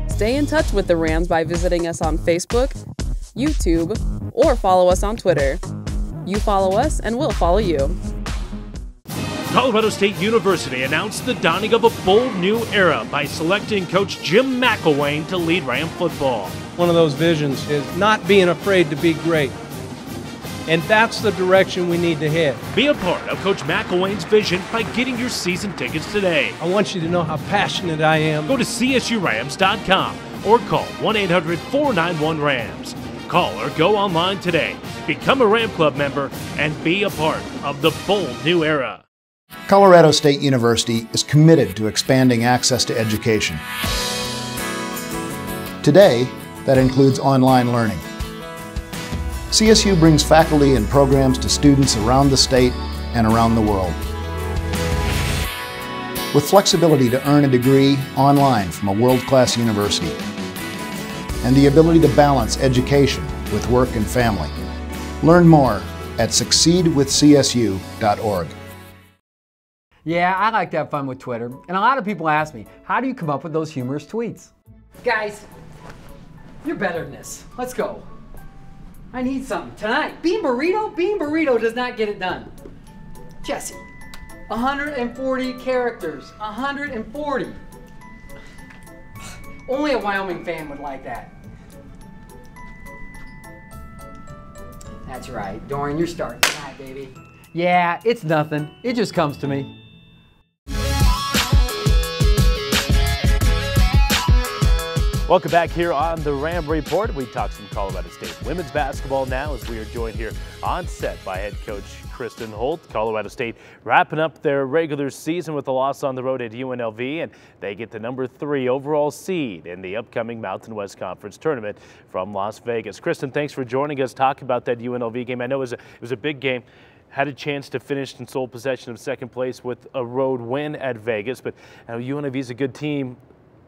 Stay in touch with the Rams by visiting us on Facebook, YouTube, or follow us on Twitter. You follow us and we'll follow you. Colorado State University announced the dawning of a bold new era by selecting Coach Jim McElwain to lead Ram football. One of those visions is not being afraid to be great. And that's the direction we need to head. Be a part of Coach McElwain's vision by getting your season tickets today. I want you to know how passionate I am. Go to csurams.com or call 1-800-491-RAMS. Call or go online today. Become a Ram Club member and be a part of the bold new era. Colorado State University is committed to expanding access to education. Today, that includes online learning. CSU brings faculty and programs to students around the state and around the world. With flexibility to earn a degree online from a world-class university, and the ability to balance education with work and family. Learn more at succeedwithcsu.org. Yeah, I like to have fun with Twitter, and a lot of people ask me, how do you come up with those humorous tweets? Guys, you're better than this. Let's go. I need something tonight. Bean burrito? Bean burrito does not get it done. Jesse, 140 characters, 140. Only a Wyoming fan would like that. That's right, Dorian, you're starting tonight, baby. Yeah, it's nothing. It just comes to me. Welcome back here on the Ram Report. We talk some Colorado State women's basketball now as we are joined here on set by head coach Kristen Holt. Colorado State wrapping up their regular season with a loss on the road at UNLV, and they get the #3 overall seed in the upcoming Mountain West Conference tournament from Las Vegas. Kristen, thanks for joining us. Talk about that UNLV game. I know it was a big game. Had a chance to finish in sole possession of second place with a road win at Vegas, but UNLV is a good team.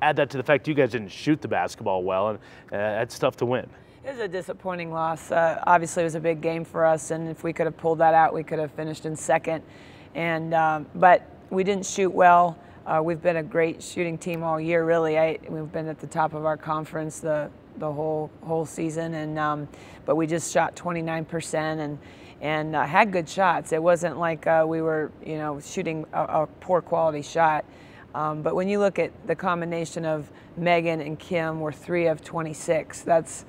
Add that to the fact you guys didn't shoot the basketball well, and that's tough to win. It was a disappointing loss. Obviously, it was a big game for us, and if we could have pulled that out, we could have finished in second. And but we didn't shoot well. We've been a great shooting team all year, really. We've been at the top of our conference the whole season, and but we just shot 29% and had good shots. It wasn't like we were, shooting a poor quality shot. But when you look at the combination of Meghan and Kim, we're 3 of 26. That's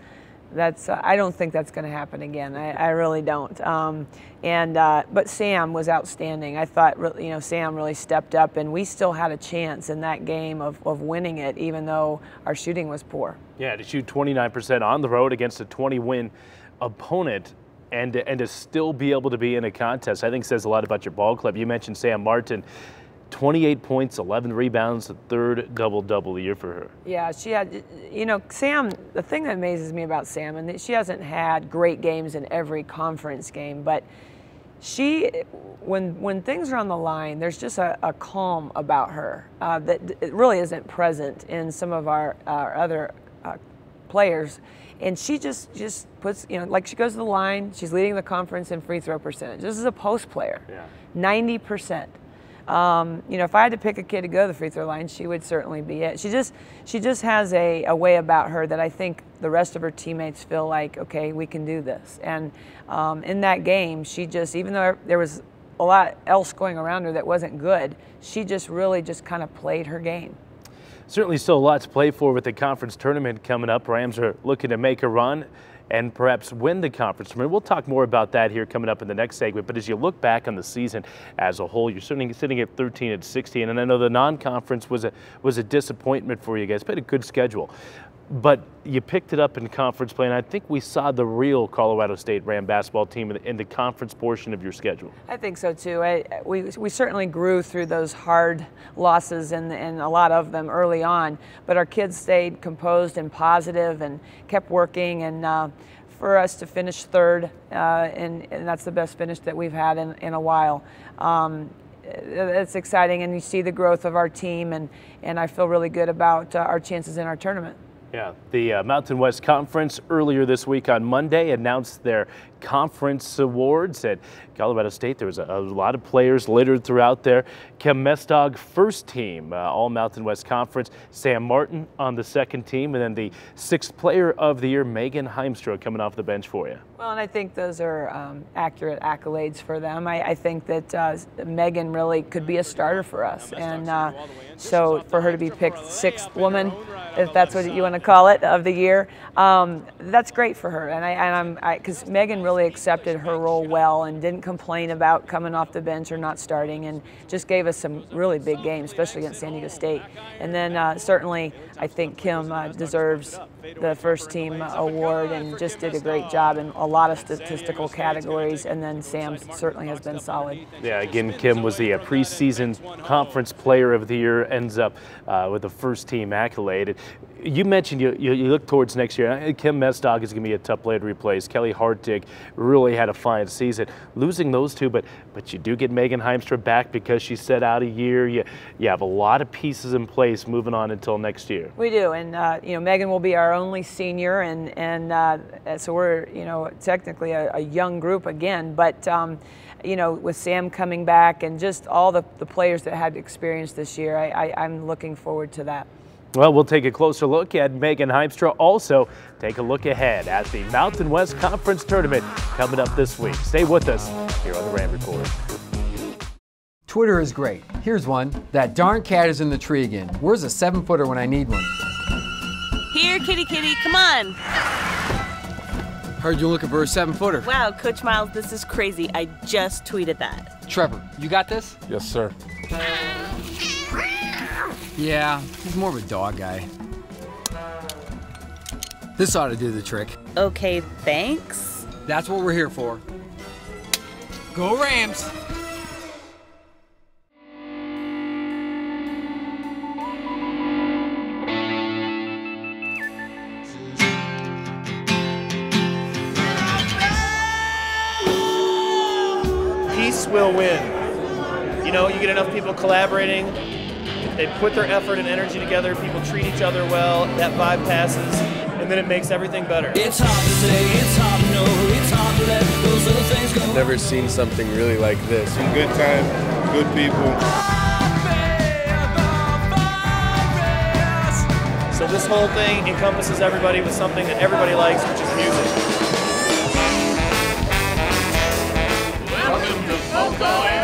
I don't think that's going to happen again. I really don't. But Sam was outstanding. I thought, Sam really stepped up, and we still had a chance in that game of winning it, even though our shooting was poor. Yeah, to shoot 29% on the road against a 20-win opponent. And to still be able to be in a contest, I think says a lot about your ball club. You mentioned Sam Martin. 28 points, 11 rebounds, the third double-double of the year for her. Yeah, she had, Sam, the thing that amazes me about Sam, and she hasn't had great games in every conference game, but she, when things are on the line, there's just a calm about her that it really isn't present in some of our other players. And she just puts, like she goes to the line, she's leading the conference in free throw percentage. This is a post player, 90%. If I had to pick a kid to go to the free throw line, she would certainly be it. She just has a way about her that I think the rest of her teammates feel like, okay, we can do this. And in that game, she just, even though there was a lot else going around her that wasn't good, she just really just kind of played her game. Certainly still a lot to play for with the conference tournament coming up. Rams are looking to make a run and perhaps win the conference tournament. We'll talk more about that here coming up in the next segment. But as you look back on the season as a whole, you're sitting at 13-16, and I know the non-conference was a disappointment for you guys. Played a good schedule, but you picked it up in conference play, and I think we saw the real Colorado State Ram basketball team in the conference portion of your schedule. I think so too. We certainly grew through those hard losses and a lot of them early on, but our kids stayed composed and positive and kept working, and for us to finish third, and that's the best finish that we've had in a while. It's exciting, and you see the growth of our team, and I feel really good about our chances in our tournament. Yeah, the Mountain West Conference earlier this week on Monday announced their conference awards at Colorado State. There was a lot of players littered throughout there. Kim Mestog, first team, all Mountain West Conference. Sam Martin on the second team, and then the sixth player of the year, Meghan Heimstra, coming off the bench for you. Well, and I think those are accurate accolades for them. I think that Meghan really could be a starter for us, and so for her to be picked sixth woman, if that's what you want to call it, of the year, that's great for her. And because Meghan really accepted her role well and didn't complain about coming off the bench or not starting, and just gave us some really big games, especially against San Diego State. And then certainly I think Kim deserves the first team award and just did a great job in a lot of statistical categories. And then Sam certainly has been solid. Yeah, again, Kim was the preseason conference player of the year, ends up with the first team accolade. You mentioned you look towards next year. Kim Mestog is going to be a tough player to replace. Kelly Hartig really had a fine season. Losing those two, but you do get Meghan Heimstra back because she set out a year. You have a lot of pieces in place moving on until next year. We do, and Meghan will be our only senior, and so we're technically a young group again, but with Sam coming back and just all the players that had experience this year, I'm looking forward to that. Well, we'll take a closer look at Meghan Heimstra. Also, take a look ahead at the Mountain West Conference Tournament coming up this week. Stay with us here on the Ram Report. Twitter is great. Here's one. That darn cat is in the tree again. Where's a 7-footer when I need one? Here, kitty, kitty, come on. Heard you looking for a 7-footer. Wow, Coach Miles, this is crazy. I just tweeted that. Trevor, you got this? Yes, sir. Yeah, he's more of a dog guy. This ought to do the trick. Okay, thanks. That's what we're here for. Go Rams! Peace will win. You get enough people collaborating, they put their effort and energy together, people treat each other well, that vibe passes, and then it makes everything better. It's hard to say, it's hard to know, it's hard to let those little things go. I've never seen something really like this. Good time, good people. So this whole thing encompasses everybody with something that everybody likes, which is music. Welcome to Foco LA.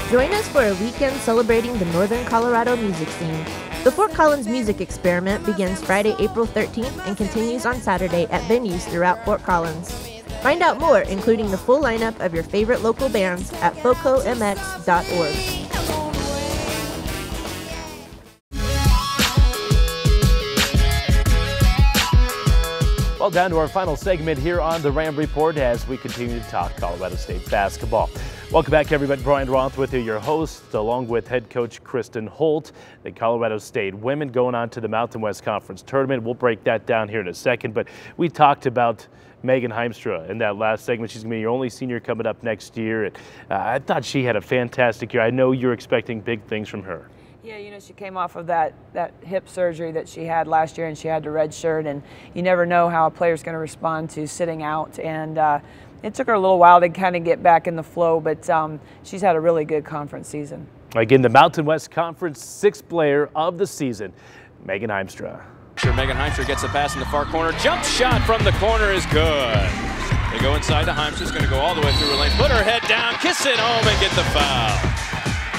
Join us for a weekend celebrating the Northern Colorado music scene. The Fort Collins Music Experiment begins Friday, April 13th and continues on Saturday at venues throughout Fort Collins. Find out more, including the full lineup of your favorite local bands, at focomx.org. Well, down to our final segment here on the Ram Report as we continue to talk Colorado State basketball. Welcome back, everybody. Brian Roth with you, your host, along with head coach Kristen Holt. The Colorado State women going on to the Mountain West Conference Tournament. We'll break that down here in a second, but we talked about Meghan Heimstra in that last segment. She's going to be your only senior coming up next year. And, I thought she had a fantastic year. I know you're expecting big things from her. Yeah, she came off of that hip surgery that she had last year, and she had to redshirt, and you never know how a player's going to respond to sitting out. And it took her a little while to kind of get back in the flow, but she's had a really good conference season. Again, the Mountain West Conference sixth player of the season, Meghan Heimstra. Meghan Heimstra gets a pass in the far corner. Jump shot from the corner is good. They go inside to Heimstra. She's going to go all the way through her lane. Put her head down, kiss it home, and get the foul.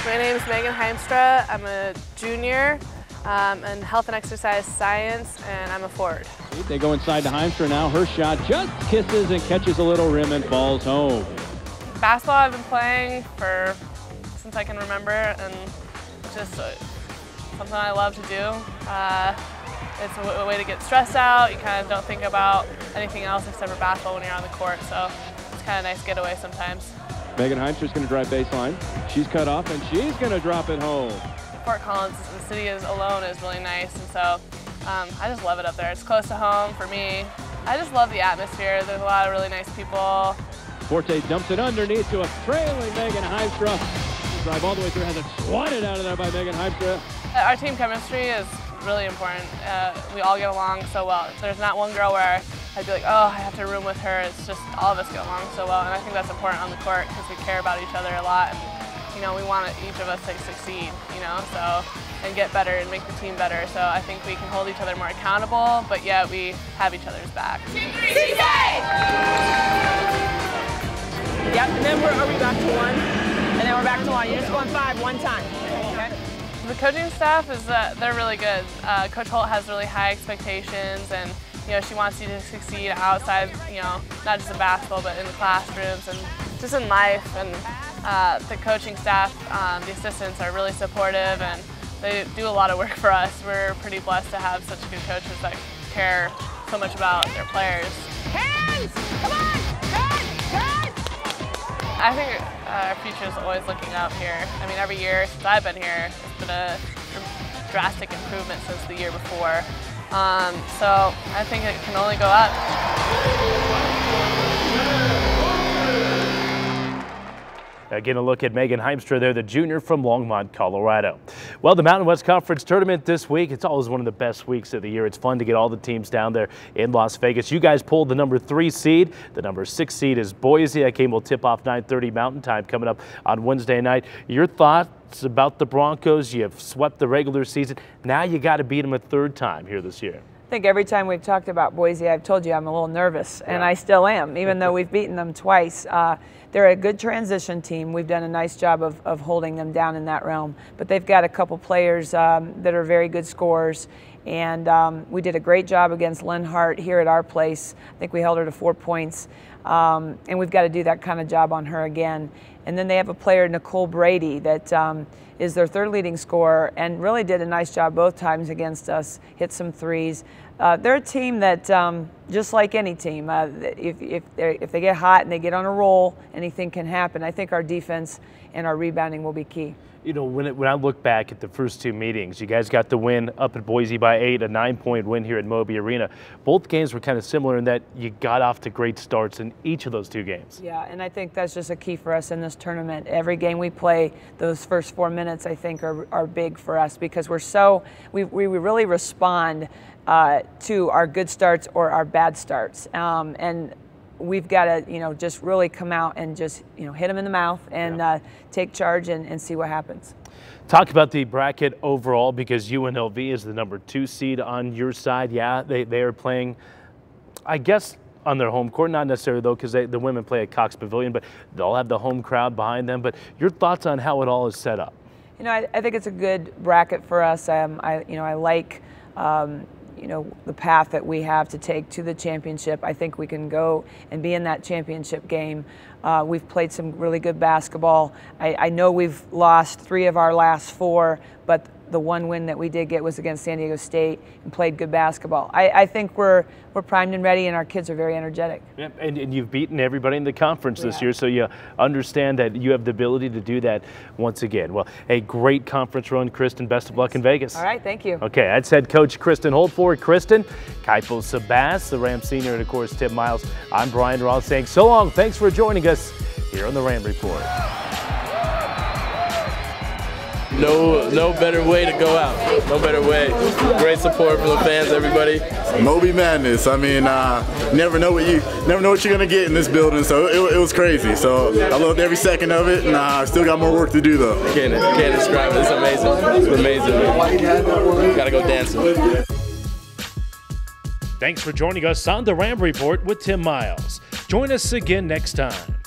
My name is Meghan Heimstra. I'm a junior in health and exercise science, and I'm a forward. They go inside to Heimstra now. Her shot just kisses and catches a little rim and falls home. Basketball I've been playing since I can remember, and it's just something I love to do. It's a way to get stressed out. You kind of don't think about anything else except for basketball when you're on the court, so it's kind of a nice getaway sometimes. Meghan Heimstra's going to drive baseline. She's cut off, and she's going to drop it home. Fort Collins, the city alone is really nice, and so I just love it up there. It's close to home for me. I just love the atmosphere. There's a lot of really nice people. Forte dumps it underneath to a trailing Meghan Heimstra. drive all the way through, has it swatted out of there by Meghan Heimstra. Our team chemistry is really important. We all get along so well. There's not one girl where I'd be like, oh, I have to room with her. It's just all of us get along so well, and I think that's important on the court because we care about each other a lot. And, you know, we want each of us to succeed, you know, and get better and make the team better. So I think we can hold each other more accountable, but yet we have each other's back. Yep, and then are we back to one? And then we're back to one. You're just going 5 one time. Okay. The coaching staff is they're really good. Coach Holt has really high expectations, and you know she wants you to succeed outside, you know, not just in basketball, but in the classrooms and just in life. And the coaching staff, the assistants are really supportive, and they do a lot of work for us. We're pretty blessed to have such good coaches that care so much about their players. Hands! Come on! Hands! I think our future is always looking up here. I mean, every year since I've been here, it's been a drastic improvement since the year before. So I think it can only go up. Again, a look at Meghan Heimstra there, the junior from Longmont, Colorado. Well, the Mountain West Conference tournament this week, it's always one of the best weeks of the year. It's fun to get all the teams down there in Las Vegas. You guys pulled the number 3 seed. The number 6 seed is Boise. That game will tip off 9:30 Mountain Time coming up on Wednesday night. Your thoughts about the Broncos? You've swept the regular season. Now you got to beat them a 3rd time here this year. I think every time we've talked about Boise, I've told you I'm a little nervous, and I still am, even though we've beaten them twice. They're a good transition team. We've done a nice job of holding them down in that realm, but they've got a couple players that are very good scorers, and we did a great job against Lynn Hart here at our place. I think we held her to 4 points, and we've got to do that kind of job on her again. And then they have a player, Nicole Brady, that is their 3rd leading scorer and really did a nice job both times against us, hit some threes. They're a team that, just like any team, if they get hot and they get on a roll, anything can happen. I think our defense and our rebounding will be key. You know, when I look back at the first 2 meetings, you guys got the win up at Boise by 8, a 9-point win here at Moby Arena. Both games were kind of similar in that you got off to great starts in each of those 2 games. Yeah, and I think that's just a key for us in this tournament. Every game we play, those first 4 minutes, I think, are big for us because we really respond to our good starts or our bad starts. And we've got to, you know, just really come out and just, you know, hit them in the mouth and take charge and see what happens. Talk about the bracket overall, because UNLV is the number 2 seed on your side. Yeah, they are playing, I guess, on their home court. Not necessarily, though, because the women play at Cox Pavilion, but they'll have the home crowd behind them. But your thoughts on how it all is set up? You know, I think it's a good bracket for us. I like you know, the path that we have to take to the championship. I think we can go and be in that championship game. We've played some really good basketball. I know we've lost 3 of our last 4, but the one win that we did get was against San Diego State and played good basketball. I think we're primed and ready, and our kids are very energetic. Yep, and you've beaten everybody in the conference this year, so you understand that you have the ability to do that once again. Well, a great conference run, Kristen. Best of luck in Vegas. All right, thank you. Okay, that's head coach Kristen Holt. For Kristen, Kaipo Sabas, the Rams senior, and of course Tim Miles. I'm Brian Ross saying so long. Thanks for joining us here on the Ram Report. No better way to go out. No better way. Great support from the fans, everybody. Moby Madness. I mean, never know what you're gonna get in this building. So it was crazy. So I loved every second of it, and I still got more work to do though. Can't describe it. It's amazing. It's amazing. Man. Gotta go dancing. Thanks for joining us on the Ram Report with Tim Miles. Join us again next time.